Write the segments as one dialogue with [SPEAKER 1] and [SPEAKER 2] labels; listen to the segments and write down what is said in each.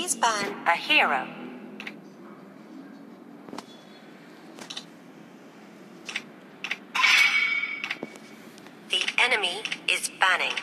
[SPEAKER 1] Please ban a hero. The enemy is banning.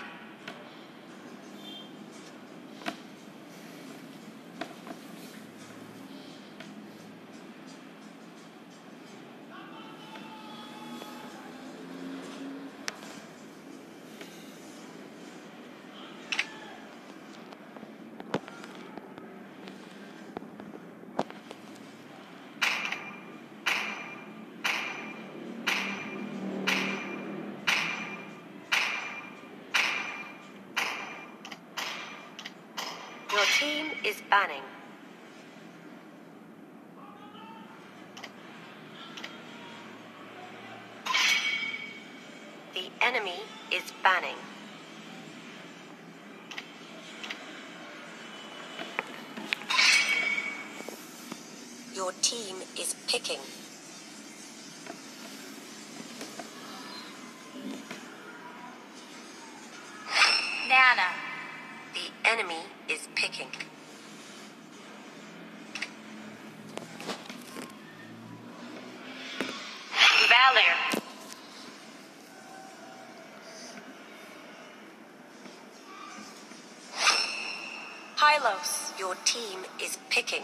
[SPEAKER 1] Your team is banning. The enemy is banning. Your team is picking.
[SPEAKER 2] Nana.
[SPEAKER 1] The enemy is picking.
[SPEAKER 2] Valor.
[SPEAKER 1] Hylos, your team is picking.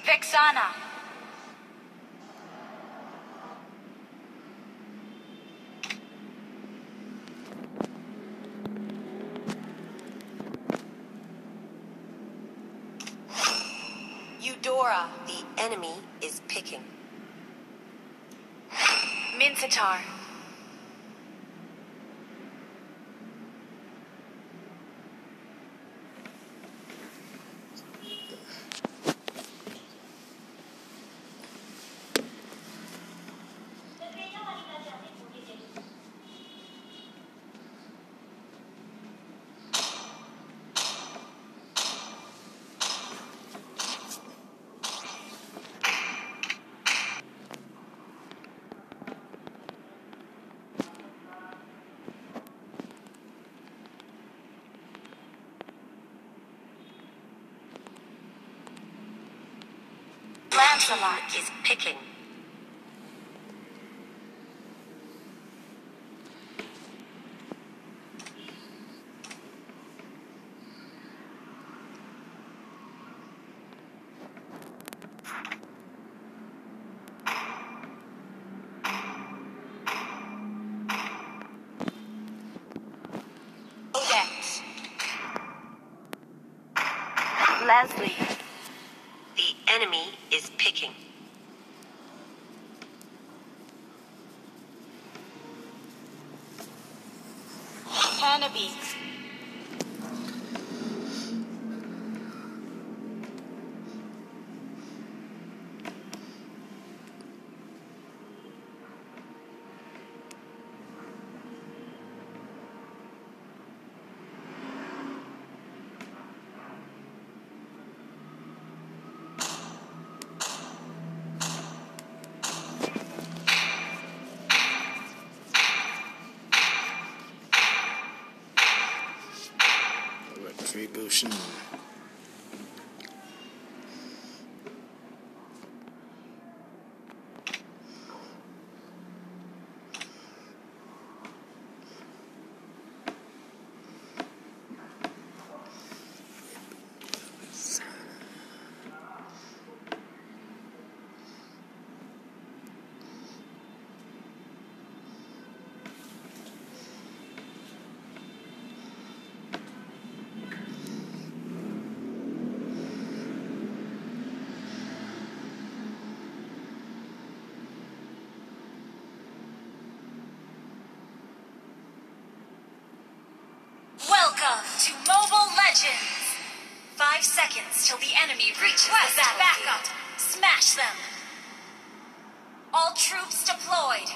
[SPEAKER 2] Vexana. Eudora.
[SPEAKER 1] The enemy is picking.
[SPEAKER 2] Mincetar. Lancelot
[SPEAKER 1] Is picking.
[SPEAKER 2] Odette. Leslie.
[SPEAKER 1] The enemy is picking.
[SPEAKER 2] Hanabi.
[SPEAKER 3] Retribution.
[SPEAKER 2] Welcome to Mobile Legends! 5 seconds till the enemy reaches the battlefield. Backup! Smash them! All troops deployed!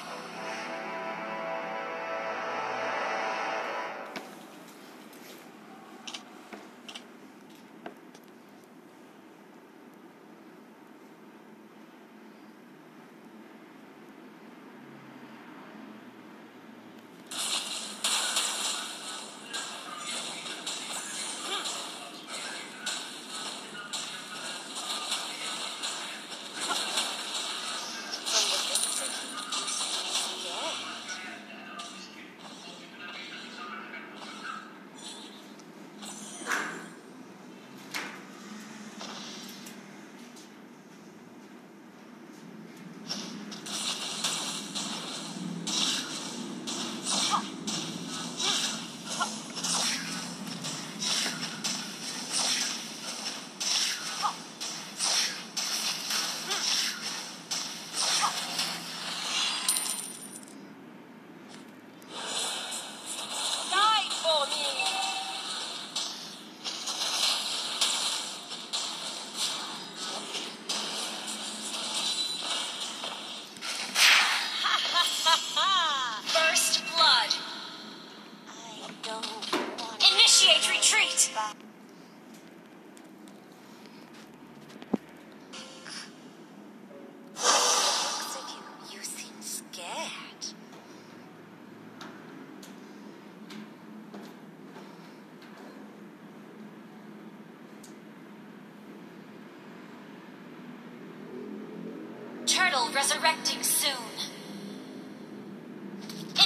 [SPEAKER 2] Resurrecting soon.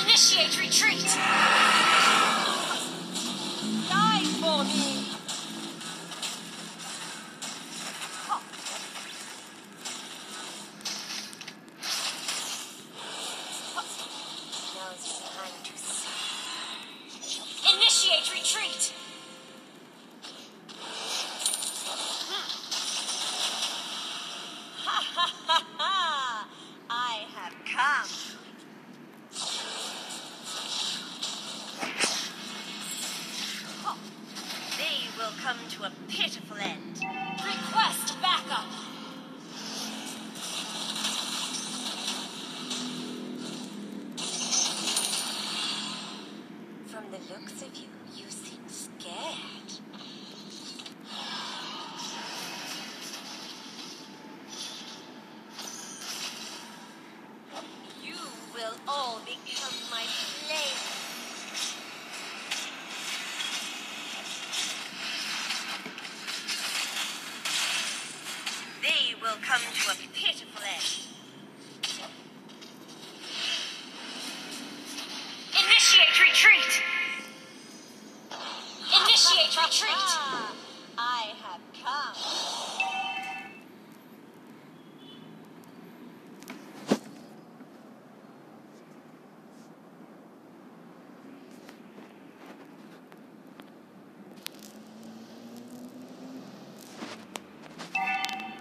[SPEAKER 2] Initiate retreat!
[SPEAKER 1] Die for me! Now's your time to see.
[SPEAKER 2] Initiate retreat!
[SPEAKER 1] Ha ha ha ha! I have come. They will come to a pitiful end.
[SPEAKER 2] Request backup!
[SPEAKER 1] From the looks of you, you seem scared. You will all become my slaves. They will come to a pitiful end.
[SPEAKER 2] Initiate retreat! Initiate retreat!
[SPEAKER 1] I have come.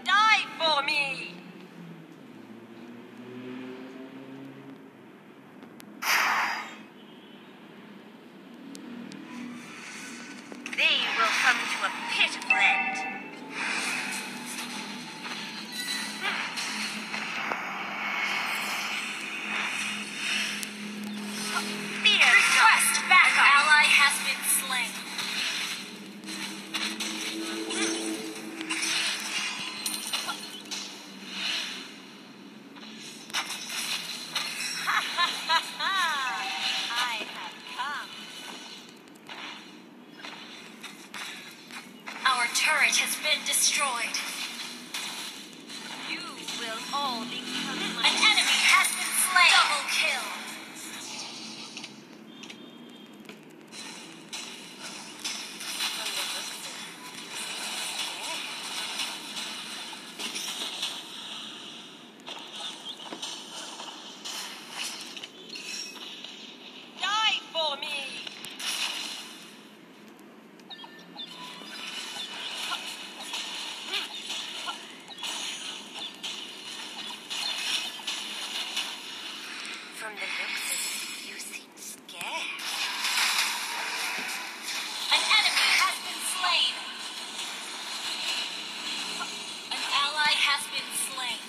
[SPEAKER 1] Die for me! They will come to a pitiful end. Fear
[SPEAKER 2] Request backup! An ally has been slain.
[SPEAKER 1] ha ha ha ha! I have come.
[SPEAKER 2] Our turret has been destroyed.
[SPEAKER 1] You will all become
[SPEAKER 2] An
[SPEAKER 1] my
[SPEAKER 2] enemy has been slain. Double kill.
[SPEAKER 1] From the looks of you, you seem scared. Die for me! From the looks of you, you seem scared.
[SPEAKER 2] An enemy has been slain. An ally has been slain.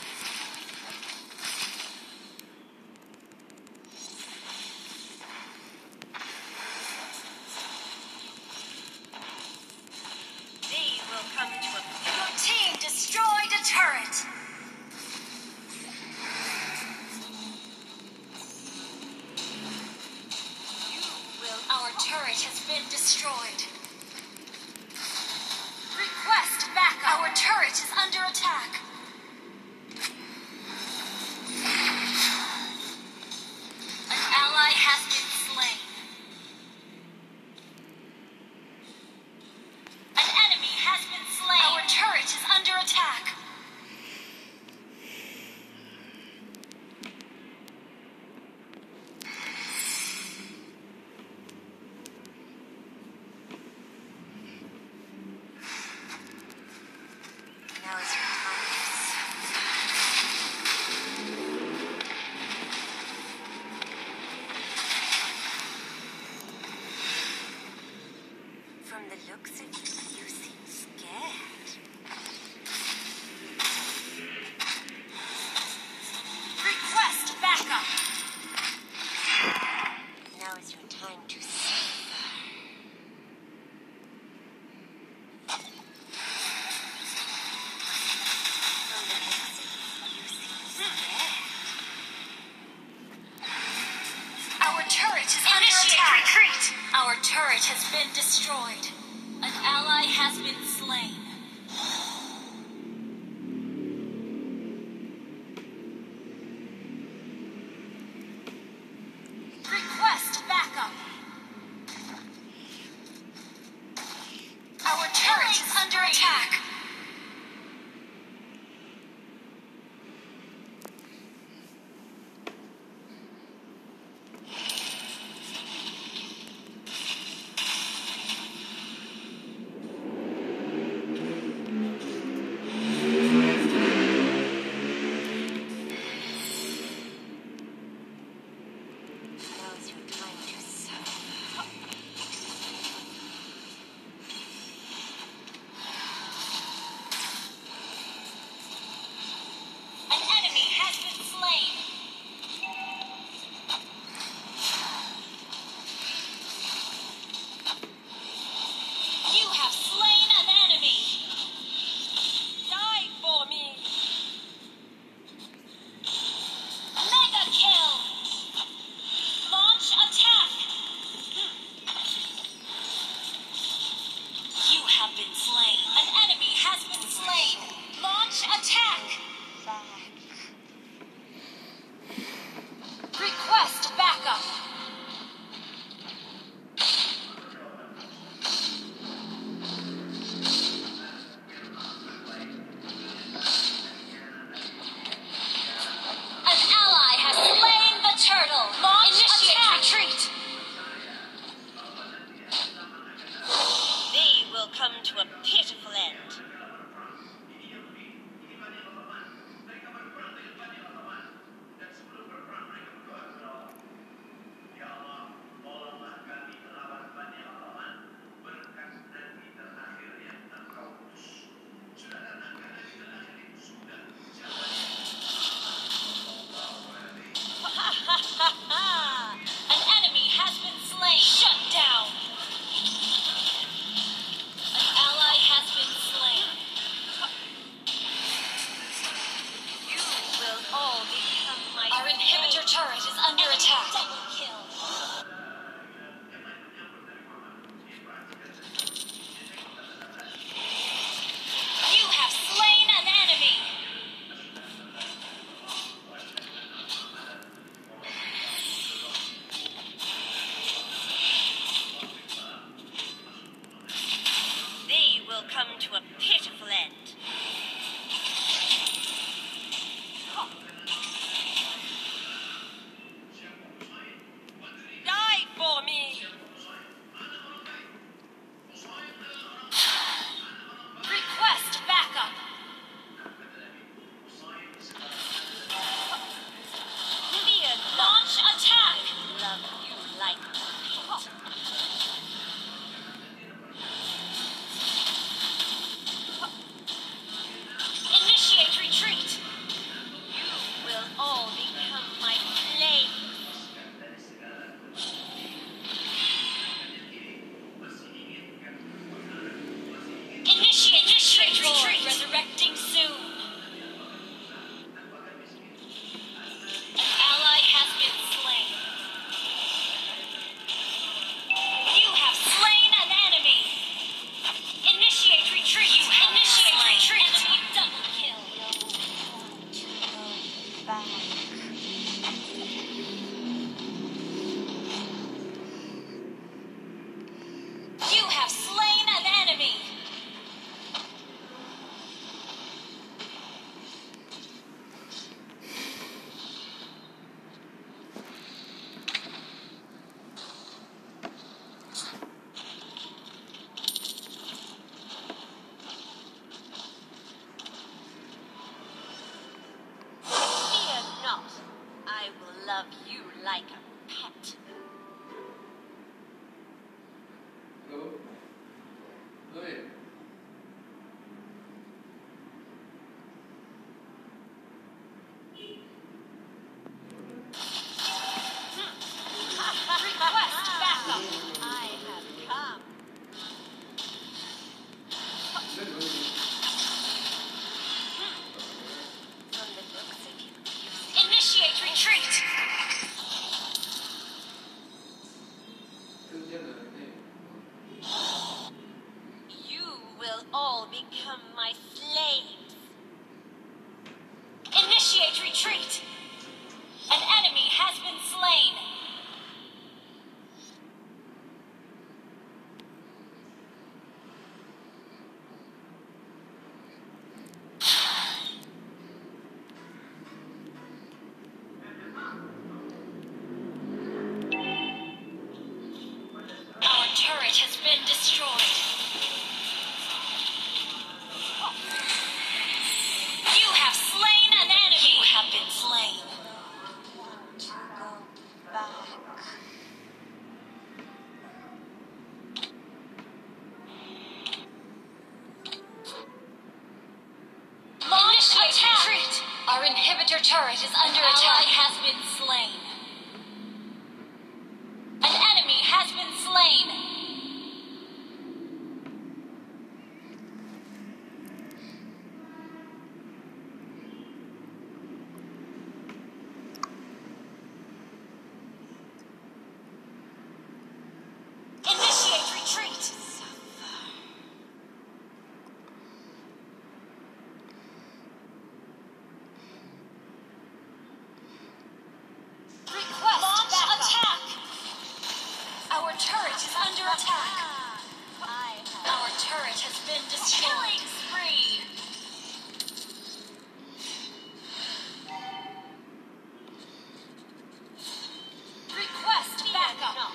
[SPEAKER 1] They will come to a
[SPEAKER 2] Your team destroyed a turret. Our turret has been destroyed. Request backup. Our turret is under attack. An ally has been slain. An enemy has been slain. Our turret is under attack.
[SPEAKER 1] Now is your time to see. From the looks of you, you seem scared.
[SPEAKER 2] Request backup.
[SPEAKER 1] Now is your time to suffer. From the looks of you, you seem scared.
[SPEAKER 2] Our turret is under attack. Retreat. Our turret has been destroyed. An ally has been slain. turret is under attack.
[SPEAKER 1] Now's your time to serve.
[SPEAKER 2] An enemy has been slain. You have slain an enemy. Die for me. Mega kill. Launch attack. You have been slain. An enemy has been slain. Launch attack. Request backup. An ally has slain the turtle. Launch attack. Retreat. They will come to a pitiful end. An enemy has been slain. Shut down. An ally has been slain. You will all become my Our inhibitor turret is under attack. Double kill. You have slain an enemy. They will come to a pitiful end. Die for me. Request backup. Launch attack. Love you like Initiate retreat. You will all become my slaves. Initiate retreat. Resurrecting soon. An ally has been slain. You have slain an enemy. Initiate retreat. Initiate retreat. Enemy double kill. You have slain an enemy. Fear not. I will love you like a pet.
[SPEAKER 3] Hello? Louis?
[SPEAKER 2] Request backup. I have come.
[SPEAKER 1] From the looks of you,
[SPEAKER 2] Initiate retreat. You will all become my slaves. Initiate retreat. An enemy has been slain. inhibitor turret is under attack. Ally has been slain. An enemy has been slain. Initiate retreat. Request launch attack. Our turret is under attack. Our turret has been destroyed. Killing spree. Request backup.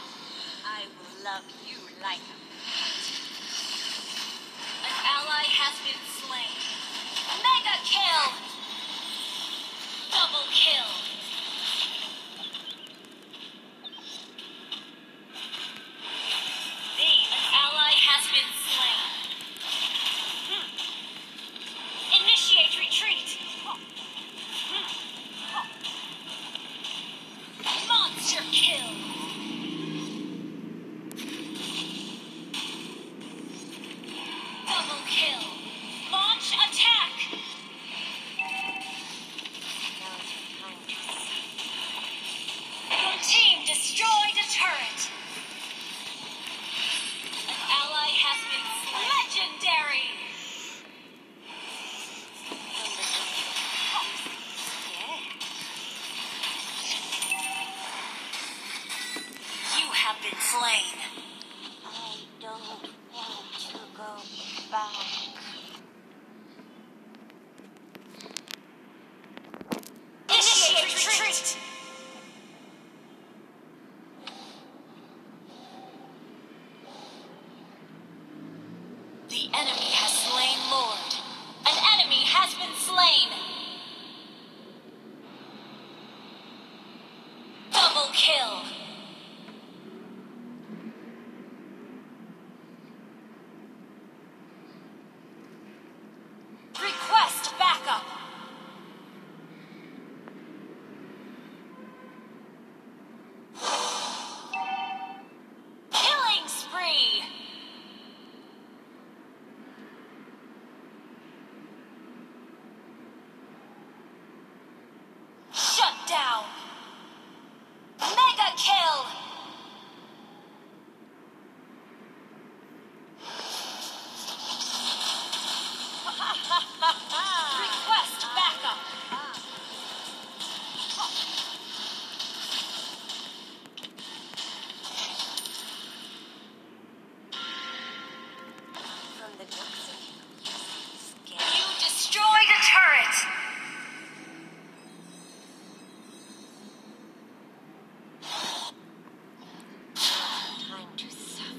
[SPEAKER 1] I will love you like a
[SPEAKER 2] An ally has been slain. Mega kill. Double kill. An ally has been slain. Initiate retreat. Monster kill. Double kill. Launch attack. Your team destroyed a turret. An ally has been slain. Legendary. You have been slain.
[SPEAKER 1] I don't want to go back.
[SPEAKER 2] Initiate retreat. The enemy has slain Lord. An enemy has been slain. Double kill. Request backup. Killing spree. Shut down. Mega kill. Request backup.
[SPEAKER 1] From the looks of you, you seem scared.
[SPEAKER 2] You destroyed a turret.
[SPEAKER 1] Time to suffer.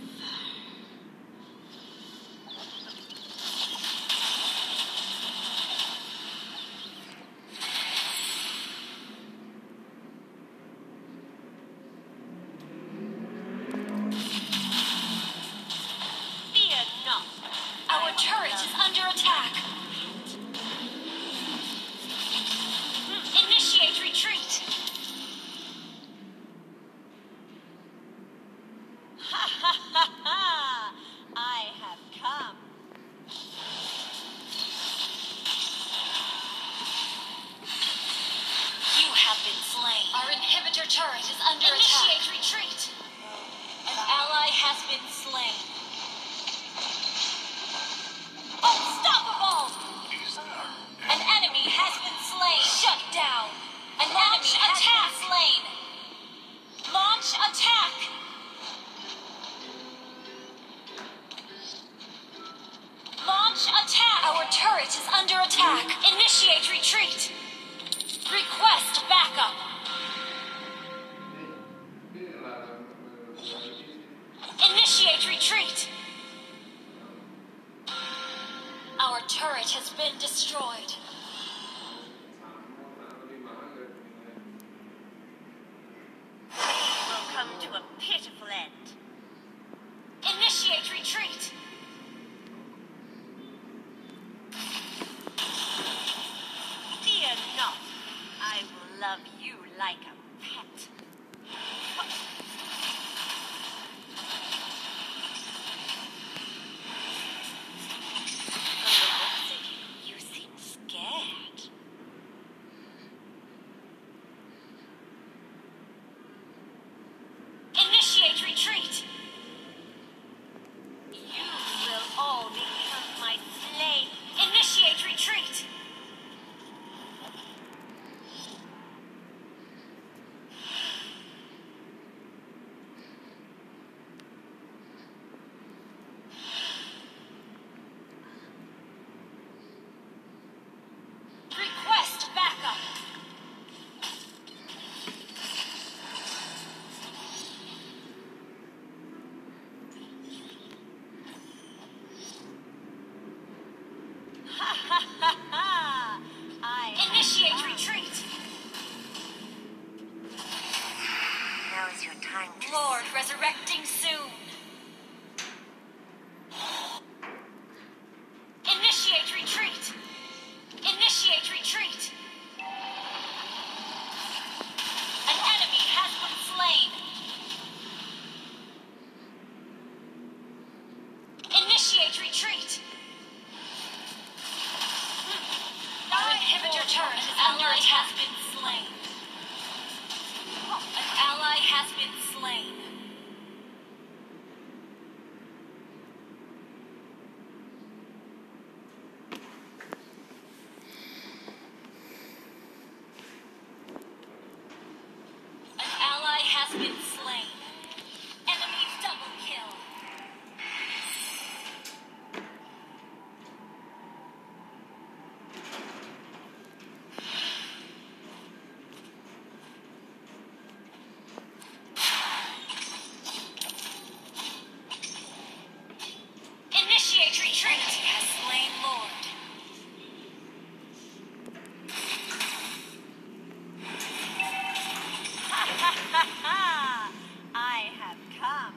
[SPEAKER 1] Fear not.
[SPEAKER 2] Our turret is under attack. Initiate retreat.
[SPEAKER 1] Ha ha ha ha! I have come.
[SPEAKER 2] You have been slain. Our inhibitor turret is under attack. Initiate retreat. An ally has been slain. Unstoppable! An enemy has been slain. Shut down. An enemy has been slain. Launch attack. Launch attack. Our turret is under attack. Initiate retreat. Request backup. Initiate retreat. Our turret has been destroyed.
[SPEAKER 1] Will come to a pitiful end.
[SPEAKER 2] Initiate retreat.
[SPEAKER 1] Fear not. your time to
[SPEAKER 2] Lord resurrecting soon. Initiate retreat. Initiate retreat. An enemy has been slain. Initiate retreat. Our inhibitor turret is under attack. Has been slain. An ally has been slain. An ally has been slain. Enemy double kill. Initiate retreat. Enemy has slain Lord. I have come.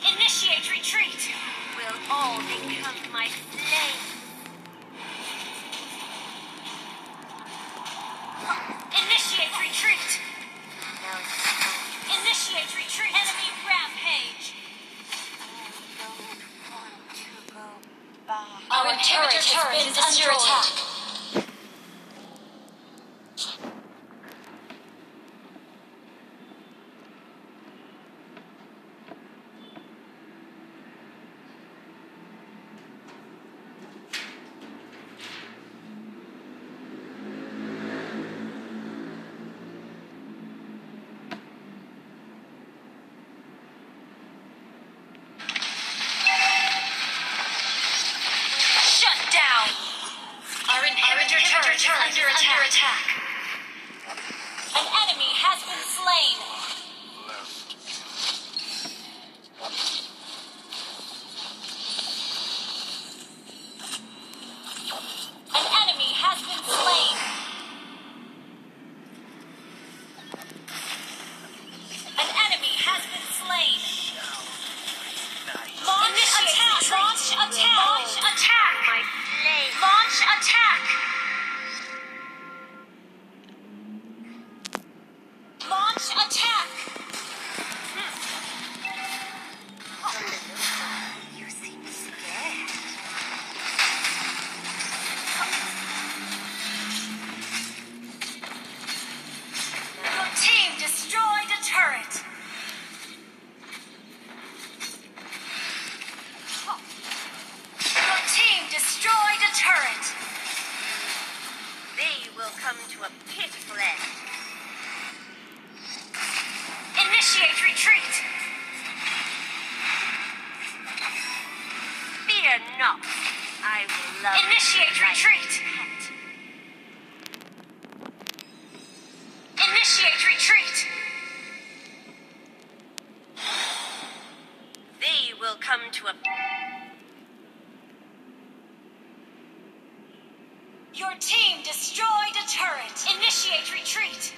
[SPEAKER 2] Initiate retreat.
[SPEAKER 1] will all become my slaves.
[SPEAKER 2] Initiate retreat.
[SPEAKER 1] Now
[SPEAKER 2] Initiate retreat. Enemy rampage.
[SPEAKER 1] I don't want to go back.
[SPEAKER 2] Our inhibitor turret is under attack. Shut down. Our inhibitor turret is under attack. An enemy has been slain. An enemy has been slain. An enemy has been slain. Launch attack! Launch attack! Launch attack!
[SPEAKER 1] My slaves.
[SPEAKER 2] Launch attack! Launch attack!
[SPEAKER 1] You seem scared.
[SPEAKER 2] Your team destroyed a turret. Your team destroyed a turret.
[SPEAKER 1] They will come to a pitiful end.
[SPEAKER 2] Initiate retreat.
[SPEAKER 1] Fear not. I will love
[SPEAKER 2] Initiate
[SPEAKER 1] you like
[SPEAKER 2] retreat.
[SPEAKER 1] a pet.
[SPEAKER 2] Initiate retreat.
[SPEAKER 1] They will come to a...
[SPEAKER 2] Your team destroyed a turret. Initiate retreat.